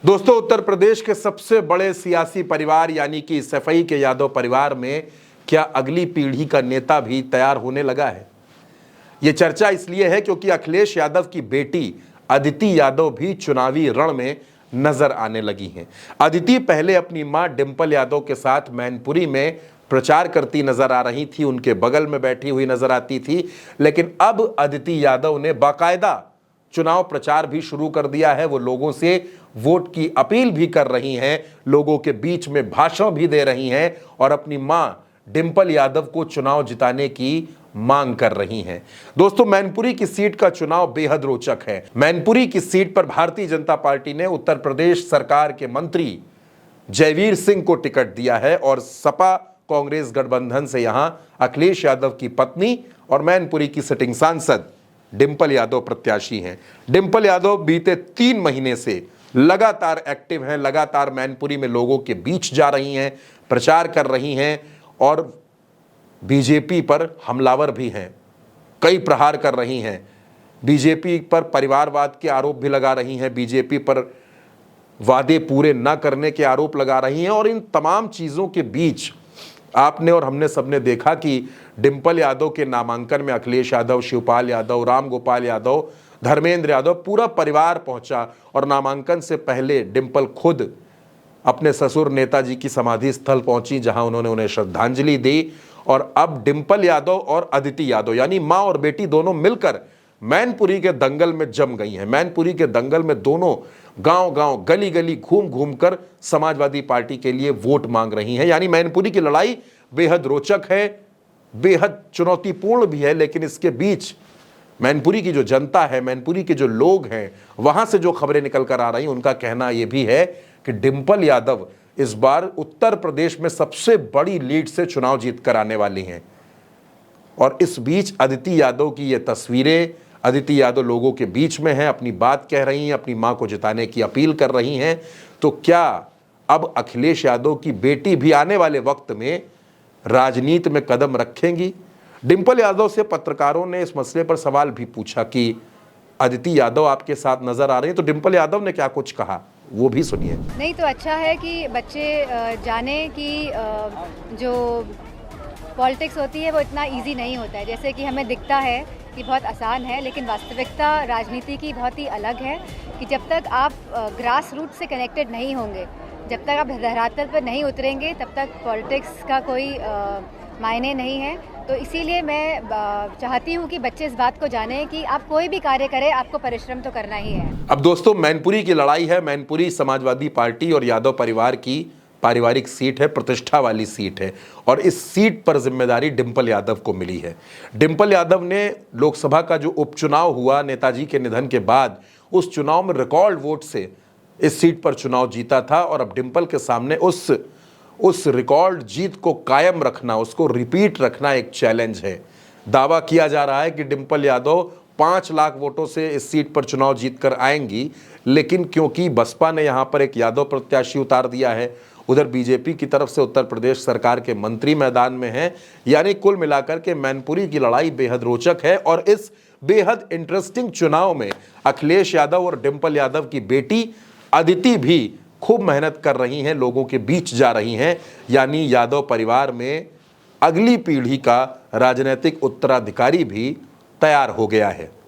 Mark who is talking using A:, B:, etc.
A: दोस्तों, उत्तर प्रदेश के सबसे बड़े सियासी परिवार यानी कि सफाई के यादव परिवार में क्या अगली पीढ़ी का नेता भी तैयार होने लगा है? यह चर्चा इसलिए है क्योंकि अखिलेश यादव की बेटी अदिति यादव भी चुनावी रण में नजर आने लगी हैं। अदिति पहले अपनी मां डिंपल यादव के साथ मैनपुरी में प्रचार करती नजर आ रही थी, उनके बगल में बैठी हुई नजर आती थी, लेकिन अब अदिति यादव ने बाकायदा चुनाव प्रचार भी शुरू कर दिया है। वो लोगों से वोट की अपील भी कर रही हैं, लोगों के बीच में भाषण भी दे रही हैं और अपनी मां डिंपल यादव को चुनाव जिताने की मांग कर रही हैं। दोस्तों, मैनपुरी की सीट का चुनाव बेहद रोचक है। मैनपुरी की सीट पर भारतीय जनता पार्टी ने उत्तर प्रदेश सरकार के मंत्री जयवीर सिंह को टिकट दिया है और सपा कांग्रेस गठबंधन से यहां अखिलेश यादव की पत्नी और मैनपुरी की सिटिंग सांसद डिंपल यादव प्रत्याशी हैं। डिंपल यादव बीते 3 महीने से लगातार एक्टिव हैं, लगातार मैनपुरी में लोगों के बीच जा रही हैं, प्रचार कर रही हैं और बीजेपी पर हमलावर भी हैं, कई प्रहार कर रही हैं। बीजेपी पर परिवारवाद के आरोप भी लगा रही हैं, बीजेपी पर वादे पूरे न करने के आरोप लगा रही हैं और इन तमाम चीज़ों के बीच आपने और हमने सबने देखा कि डिंपल यादव के नामांकन में अखिलेश यादव, शिवपाल यादव, राम गोपाल यादव, धर्मेंद्र यादव, पूरा परिवार पहुंचा और नामांकन से पहले डिंपल खुद अपने ससुर नेताजी की समाधि स्थल पहुंची, जहां उन्होंने उन्हें श्रद्धांजलि दी। और अब डिंपल यादव और अदिति यादव यानी मां और बेटी दोनों मिलकर मैनपुरी के दंगल में जम गई हैं। मैनपुरी के दंगल में दोनों गांव-गांव, गली-गली घूम कर समाजवादी पार्टी के लिए वोट मांग रही हैं। यानी मैनपुरी की लड़ाई बेहद रोचक है, बेहद चुनौतीपूर्ण भी है, लेकिन इसके बीच मैनपुरी की जो जनता है, मैनपुरी के जो लोग हैं, वहां से जो खबरें निकल कर आ रही, उनका कहना यह भी है कि डिंपल यादव इस बार उत्तर प्रदेश में सबसे बड़ी लीड से चुनाव जीत कर आने वाली हैं। और इस बीच अदिति यादव की ये तस्वीरें, अदिति यादव लोगों के बीच में हैं, अपनी बात कह रही हैं, अपनी मां को जिताने की अपील कर रही हैं। तो क्या अब अखिलेश यादव की बेटी भी आने वाले वक्त में राजनीति में कदम रखेंगी? डिंपल यादव से पत्रकारों ने इस मसले पर सवाल भी पूछा कि अदिति यादव आपके साथ नजर आ रही है, तो डिंपल यादव ने क्या कुछ कहा, वो भी सुनिए।
B: नहीं तो अच्छा है कि बच्चे जाने कि जो पॉलिटिक्स होती है वो इतना इजी नहीं होता है। जैसे कि हमें दिखता है कि बहुत आसान है, लेकिन वास्तविकता राजनीति की बहुत ही अलग है कि जब तक आप ग्रास रूट से कनेक्टेड नहीं होंगे, जब तक आप धरातल पर नहीं उतरेंगे, तब तक पॉलिटिक्स का कोई मायने नहीं है। तो इसीलिए मैं चाहती हूँ कि बच्चे इस बात को जानें कि आप कोई भी कार्य करें, आपको परिश्रम तो करना ही है।
A: अब दोस्तों, मैनपुरी की लड़ाई है। मैनपुरी समाजवादी पार्टी और यादव परिवार की पारिवारिक सीट है, प्रतिष्ठा वाली सीट है और इस सीट पर जिम्मेदारी डिंपल यादव को मिली है। डिंपल यादव ने लोकसभा का जो उपचुनाव हुआ नेताजी के निधन के बाद, उस चुनाव में रिकॉर्ड वोट से इस सीट पर चुनाव जीता था और अब डिंपल के सामने उस रिकॉर्ड जीत को कायम रखना, उसको रिपीट रखना एक चैलेंज है। दावा किया जा रहा है कि डिंपल यादव 5 लाख वोटों से इस सीट पर चुनाव जीतकर आएंगी, लेकिन क्योंकि बसपा ने यहां पर एक यादव प्रत्याशी उतार दिया है, उधर बीजेपी की तरफ से उत्तर प्रदेश सरकार के मंत्री मैदान में हैं, यानी कुल मिलाकर के मैनपुरी की लड़ाई बेहद रोचक है। और इस बेहद इंटरेस्टिंग चुनाव में अखिलेश यादव और डिंपल यादव की बेटी अदिति भी खूब मेहनत कर रही हैं, लोगों के बीच जा रही हैं। यानी यादव परिवार में अगली पीढ़ी का राजनीतिक उत्तराधिकारी भी तैयार हो गया है।